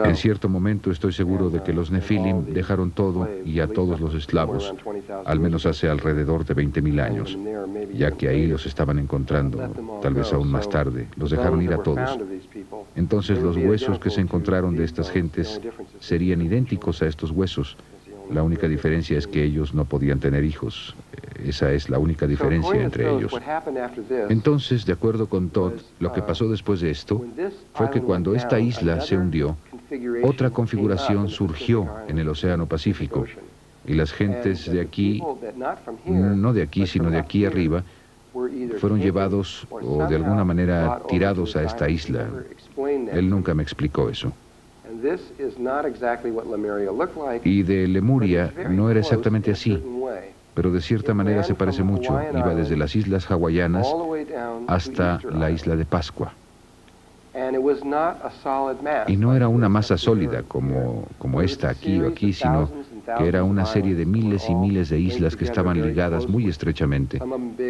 En cierto momento estoy seguro de que los Nefilim dejaron todo y a todos los esclavos, al menos hace alrededor de 20.000 años, ya que ahí los estaban encontrando, tal vez aún más tarde, los dejaron ir a todos. Entonces los huesos que se encontraron de estas gentes serían idénticos a estos huesos. La única diferencia es que ellos no podían tener hijos. Esa es la única diferencia entre ellos. Entonces, de acuerdo con Todd, lo que pasó después de esto fue que cuando esta isla se hundió, otra configuración surgió en el Océano Pacífico. Y las gentes de aquí, no de aquí, sino de aquí arriba, fueron llevados o de alguna manera tirados a esta isla. Él nunca me explicó eso. Y de Lemuria no era exactamente así, pero de cierta manera se parece mucho. Iba desde las islas hawaianas hasta la isla de Pascua. Y no era una masa sólida como esta aquí o aquí, sino que era una serie de miles y miles de islas que estaban ligadas muy estrechamente.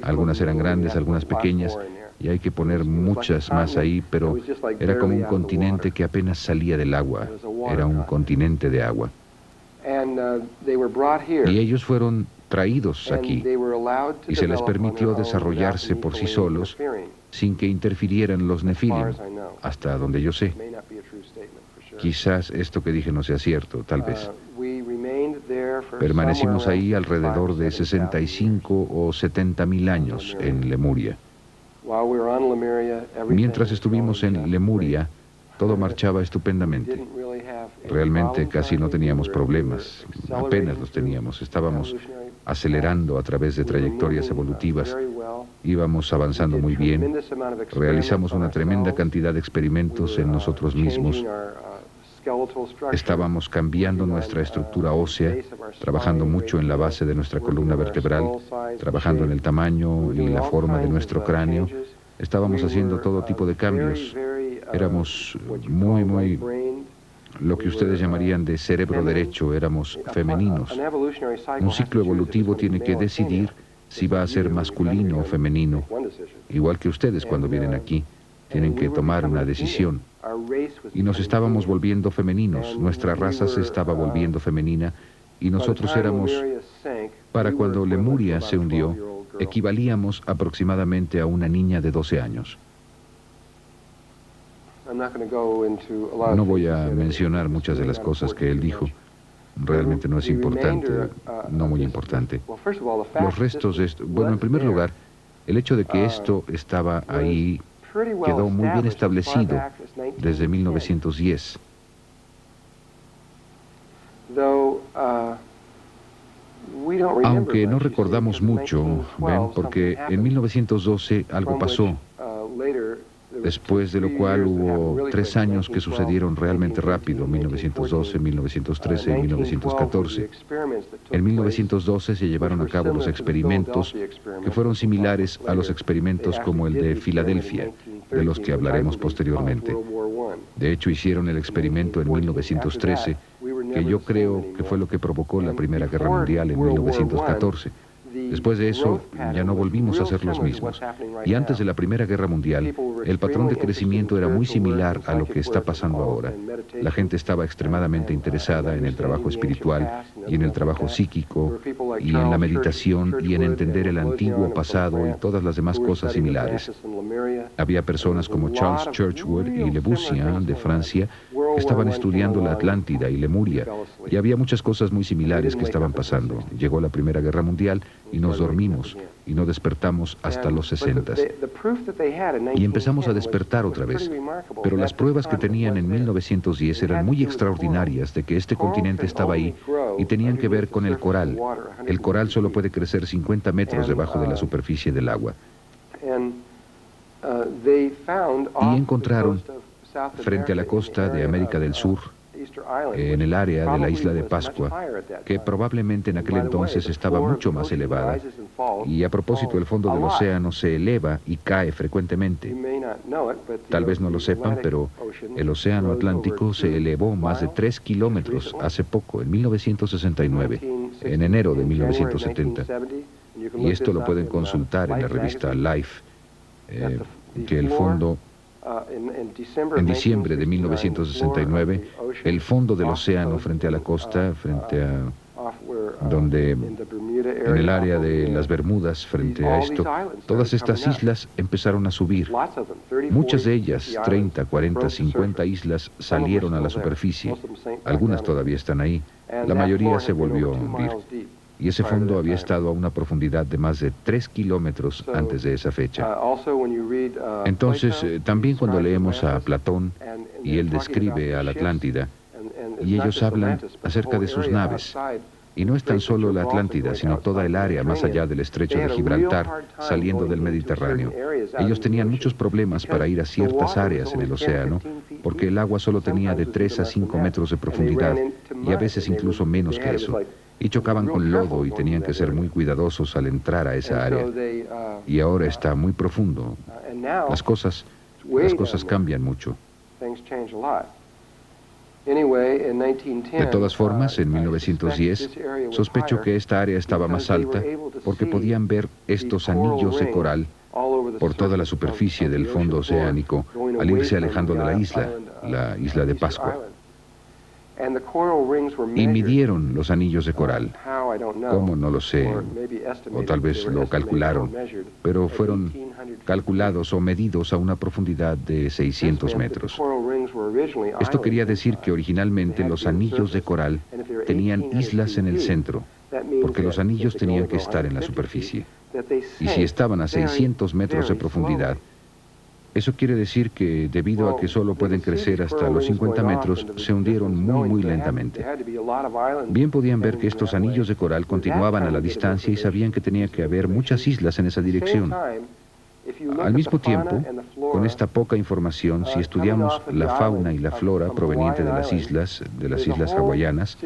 Algunas eran grandes, algunas pequeñas, y hay que poner muchas más ahí, pero era como un continente que apenas salía del agua. Era un continente de agua. Y ellos fueron traídos aquí, y se les permitió desarrollarse por sí solos, sin que interfirieran los Nefilim, hasta donde yo sé. Quizás esto que dije no sea cierto, tal vez. Permanecimos ahí alrededor de 65 o 70.000 años en Lemuria. Mientras estuvimos en Lemuria, todo marchaba estupendamente. Realmente casi no teníamos problemas, apenas los teníamos. Estábamos acelerando a través de trayectorias evolutivas. Íbamos avanzando muy bien. Realizamos una tremenda cantidad de experimentos en nosotros mismos. Estábamos cambiando nuestra estructura ósea, trabajando mucho en la base de nuestra columna vertebral, trabajando en el tamaño y la forma de nuestro cráneo. Estábamos haciendo todo tipo de cambios. Éramos muy, lo que ustedes llamarían de cerebro derecho, éramos femeninos. Un ciclo evolutivo tiene que decidir si va a ser masculino o femenino. Igual que ustedes cuando vienen aquí, tienen que tomar una decisión. Y nos estábamos volviendo femeninos, nuestra raza se estaba volviendo femenina, y nosotros éramos, para cuando Lemuria se hundió, equivalíamos aproximadamente a una niña de 12 años. No voy a mencionar muchas de las cosas que él dijo. Realmente no es importante, no muy importante. Los restos de esto, bueno, en primer lugar, el hecho de que esto estaba ahí quedó muy bien establecido desde 1910. Aunque no recordamos mucho, ¿ven? Porque en 1912 algo pasó, después de lo cual hubo 3 años que sucedieron realmente rápido, 1912, 1913 y 1914. En 1912 se llevaron a cabo los experimentos que fueron similares a los experimentos como el de Filadelfia, de los que hablaremos posteriormente. De hecho, hicieron el experimento en 1913, que yo creo que fue lo que provocó la Primera Guerra Mundial en 1914. Después de eso, ya no volvimos a ser los mismos. Y antes de la Primera Guerra Mundial, el patrón de crecimiento era muy similar a lo que está pasando ahora. La gente estaba extremadamente interesada en el trabajo espiritual y en el trabajo psíquico y en la meditación y en entender el antiguo pasado y todas las demás cosas similares. Había personas como Charles Churchward y Le Bussian de Francia que estaban estudiando la Atlántida y Lemuria, y había muchas cosas muy similares que estaban pasando. Llegó la Primera Guerra Mundial y nos dormimos y no despertamos hasta los 60. Y empezamos a despertar otra vez. Pero las pruebas que tenían en 1910 eran muy extraordinarias de que este continente estaba ahí y tenían que ver con el coral. El coral solo puede crecer 50 metros debajo de la superficie del agua. Y encontraron, frente a la costa de América del Sur, en el área de la isla de Pascua, que probablemente en aquel entonces estaba mucho más elevada, y a propósito el fondo del océano se eleva y cae frecuentemente. Tal vez no lo sepan, pero el océano Atlántico se elevó más de 3 kilómetros hace poco, en 1969, en enero de 1970. Y esto lo pueden consultar en la revista Life, que el fondo En diciembre de 1969, el fondo del océano frente a la costa, en el área de las Bermudas, frente a esto, todas estas islas empezaron a subir. Muchas de ellas, 30, 40, 50 islas, salieron a la superficie. Algunas todavía están ahí. La mayoría se volvió a hundir. Y ese fondo había estado a una profundidad de más de 3 kilómetros antes de esa fecha. Entonces, también cuando leemos a Platón, y él describe a la Atlántida, y ellos hablan acerca de sus naves, y no es tan solo la Atlántida, sino toda el área más allá del estrecho de Gibraltar, saliendo del Mediterráneo. Ellos tenían muchos problemas para ir a ciertas áreas en el océano, porque el agua solo tenía de 3 a 5 metros de profundidad, y a veces incluso menos que eso. Y chocaban con lodo y tenían que ser muy cuidadosos al entrar a esa área. Y ahora está muy profundo. Las cosas cambian mucho. De todas formas, en 1910, sospecho que esta área estaba más alta porque podían ver estos anillos de coral por toda la superficie del fondo oceánico al irse alejando de la isla de Pascua. Y midieron los anillos de coral. ¿Cómo? No lo sé. O tal vez lo calcularon. Pero fueron calculados o medidos a una profundidad de 600 metros. Esto quería decir que originalmente los anillos de coral tenían islas en el centro, porque los anillos tenían que estar en la superficie. Y si estaban a 600 metros de profundidad, eso quiere decir que, debido a que solo pueden crecer hasta los 50 metros, se hundieron muy lentamente. Bien podían ver que estos anillos de coral continuaban a la distancia y sabían que tenía que haber muchas islas en esa dirección. Al mismo tiempo, con esta poca información, si estudiamos la fauna y la flora proveniente de las islas hawaianas,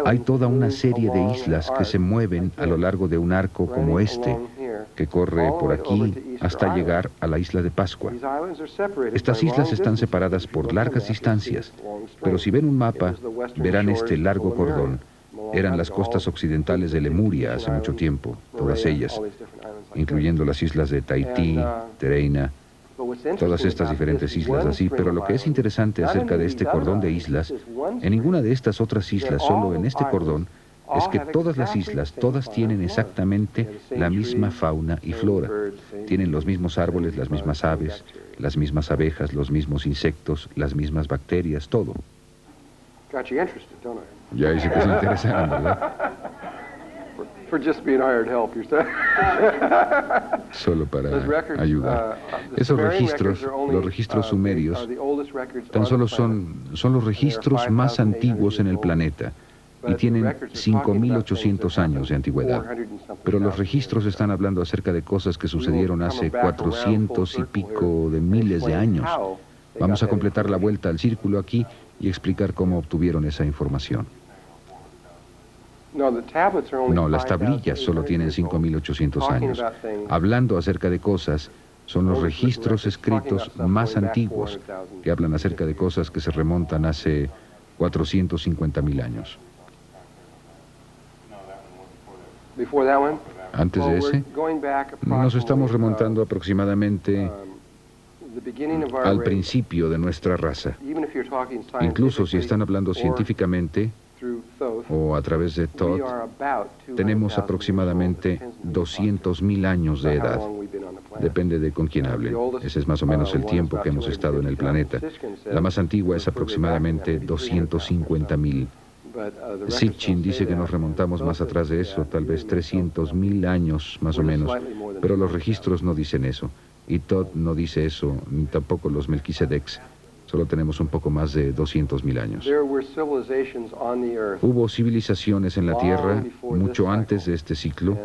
hay toda una serie de islas que se mueven a lo largo de un arco como este, que corre por aquí hasta llegar a la isla de Pascua. Estas islas están separadas por largas distancias, pero si ven un mapa, verán este largo cordón. Eran las costas occidentales de Lemuria hace mucho tiempo, todas ellas, incluyendo las islas de Tahití, Tereina, todas estas diferentes islas así. Pero lo que es interesante acerca de este cordón de islas, en ninguna de estas otras islas, solo en este cordón, es que todas las islas, todas tienen exactamente la misma fauna y flora. Tienen los mismos árboles, las mismas aves, las mismas abejas, los mismos insectos, las mismas bacterias, todo. Ya dice que se interesaron, ¿verdad? Solo para ayudar. Esos registros, los registros sumerios, tan solo son los registros más antiguos en el planeta y tienen 5.800 años de antigüedad. Pero los registros están hablando acerca de cosas que sucedieron hace 400 y pico de miles de años. Vamos a completar la vuelta al círculo aquí y explicar cómo obtuvieron esa información. No, las tablillas solo tienen 5.800 años. Hablando acerca de cosas, son los registros escritos más antiguos que hablan acerca de cosas que se remontan hace 450.000 años. Antes de ese, nos estamos remontando aproximadamente al principio de nuestra raza. Incluso si están hablando científicamente o a través de Thoth, tenemos aproximadamente 200.000 años de edad. Depende de con quién hablen. Ese es más o menos el tiempo que hemos estado en el planeta. La más antigua es aproximadamente 250.000. Sitchin dice que nos remontamos más atrás de eso, tal vez 300.000 años más o menos, pero los registros no dicen eso. Y Thoth no dice eso, ni tampoco los Melquisedecs. Solo tenemos un poco más de 200.000 años. Hubo civilizaciones en la Tierra mucho antes de este ciclo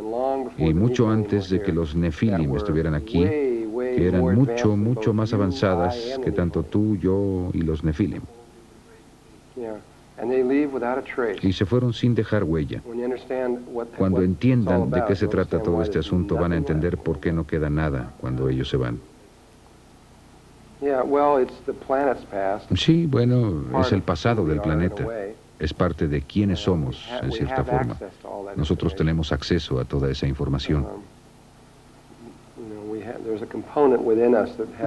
y mucho antes de que los Nefilim estuvieran aquí, que eran mucho más avanzadas que tanto tú, yo y los Nefilim. Y se fueron sin dejar huella. Cuando entiendan de qué se trata todo este asunto, van a entender por qué no queda nada cuando ellos se van. Sí, bueno, es el pasado del planeta. Es parte de quiénes somos, en cierta forma. Nosotros tenemos acceso a toda esa información.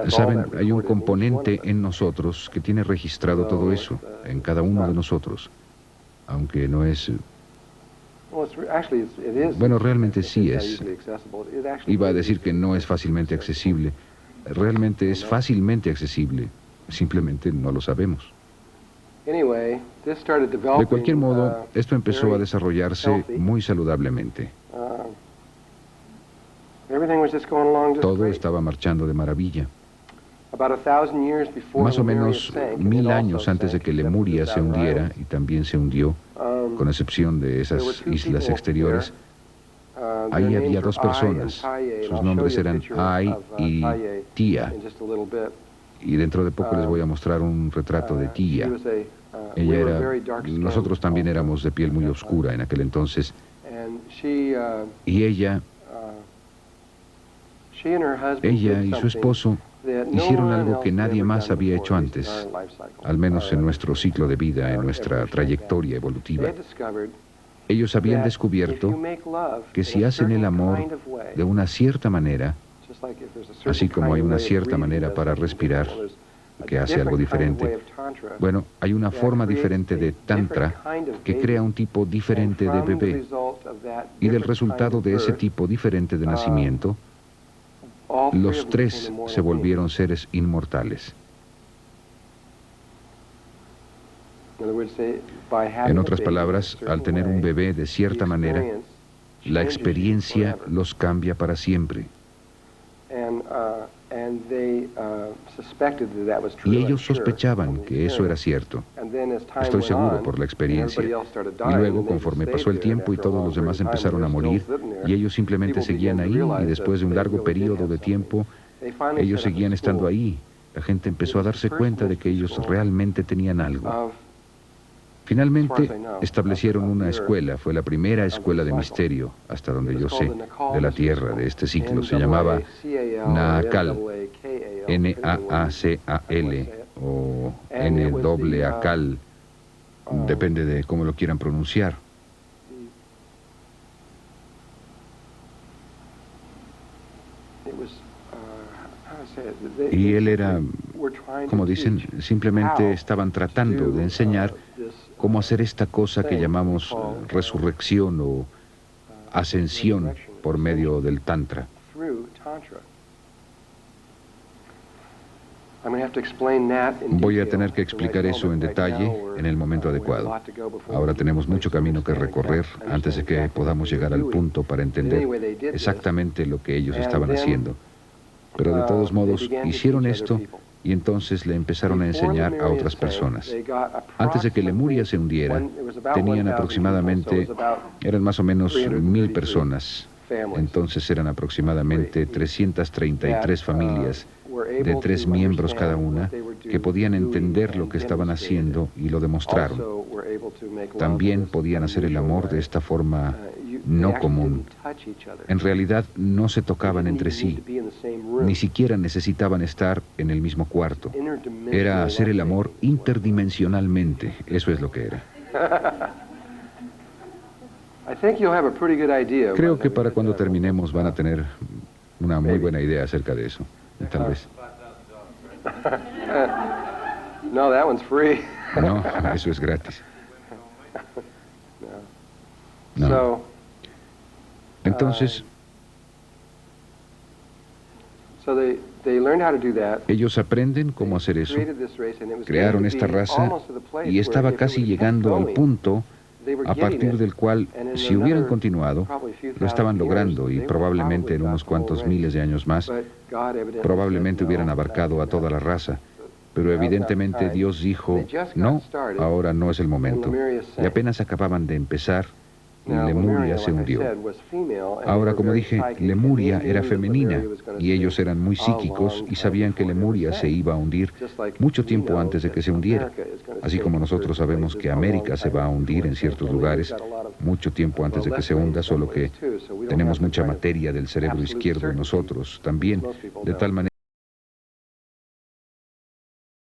Saben, hay un componente en nosotros que tiene registrado todo eso, en cada uno de nosotros, aunque no es... Bueno, realmente sí es. Iba a decir que no es fácilmente accesible. Realmente es fácilmente accesible, simplemente no lo sabemos. De cualquier modo, esto empezó a desarrollarse muy saludablemente. Todo estaba marchando de maravilla. Más o menos 1000 años antes de que Lemuria se hundiera, y también se hundió, con excepción de esas islas exteriores, ahí había dos personas. Sus nombres eran Ai y Tia. Y dentro de poco les voy a mostrar un retrato de Tia. Nosotros también éramos de piel muy oscura en aquel entonces. Y ella y su esposo hicieron algo que nadie más había hecho antes, al menos en nuestro ciclo de vida, en nuestra trayectoria evolutiva. Ellos habían descubierto que si hacen el amor de una cierta manera, así como hay una cierta manera para respirar, que hace algo diferente, bueno, hay una forma diferente de tantra que crea un tipo diferente de bebé, y del resultado de ese tipo diferente de nacimiento, los tres se volvieron seres inmortales. En otras palabras, al tener un bebé de cierta manera, la experiencia los cambia para siempre. Y ellos sospechaban que eso era cierto. Estoy seguro por la experiencia. Y luego, conforme pasó el tiempo y todos los demás empezaron a morir, y ellos simplemente seguían ahí, y después de un largo periodo de tiempo, ellos seguían estando ahí. La gente empezó a darse cuenta de que ellos realmente tenían algo. Finalmente, establecieron una escuela. Fue la primera escuela de misterio, hasta donde yo sé, de la Tierra, de este ciclo. Se llamaba Naacal, N-A-A-C-A-L, o N-A-A-C-A-L, depende de cómo lo quieran pronunciar. Y él era, como dicen, simplemente estaban tratando de enseñar cómo hacer esta cosa que llamamos resurrección o ascensión por medio del Tantra. Voy a tener que explicar eso en detalle en el momento adecuado. Ahora tenemos mucho camino que recorrer antes de que podamos llegar al punto para entender exactamente lo que ellos estaban haciendo. Pero de todos modos, hicieron esto y entonces le empezaron a enseñar a otras personas. Antes de que Lemuria se hundiera, tenían aproximadamente, eran más o menos 1000 personas. Entonces eran aproximadamente 333 familias de 3 miembros cada una que podían entender lo que estaban haciendo y lo demostraron. También podían hacer el amor de esta forma no común. En realidad no se tocaban entre sí, ni siquiera necesitaban estar en el mismo cuarto. Era hacer el amor interdimensionalmente, eso es lo que era. Creo que para cuando terminemos van a tener una muy buena idea acerca de eso, tal vez. No, that one's free. No, eso es gratis. No. Entonces, ellos aprenden cómo hacer eso. Crearon esta raza y estaba casi llegando al punto a partir del cual, si hubieran continuado, lo estaban logrando y probablemente en unos cuantos miles de años más, probablemente hubieran abarcado a toda la raza. Pero evidentemente Dios dijo, no, ahora no es el momento. Y apenas acababan de empezar, Lemuria se hundió. Ahora, como dije, Lemuria era femenina y ellos eran muy psíquicos y sabían que Lemuria se iba a hundir mucho tiempo antes de que se hundiera. Así como nosotros sabemos que América se va a hundir en ciertos lugares mucho tiempo antes de que se hunda, solo que tenemos mucha materia del cerebro izquierdo en nosotros también, de tal manera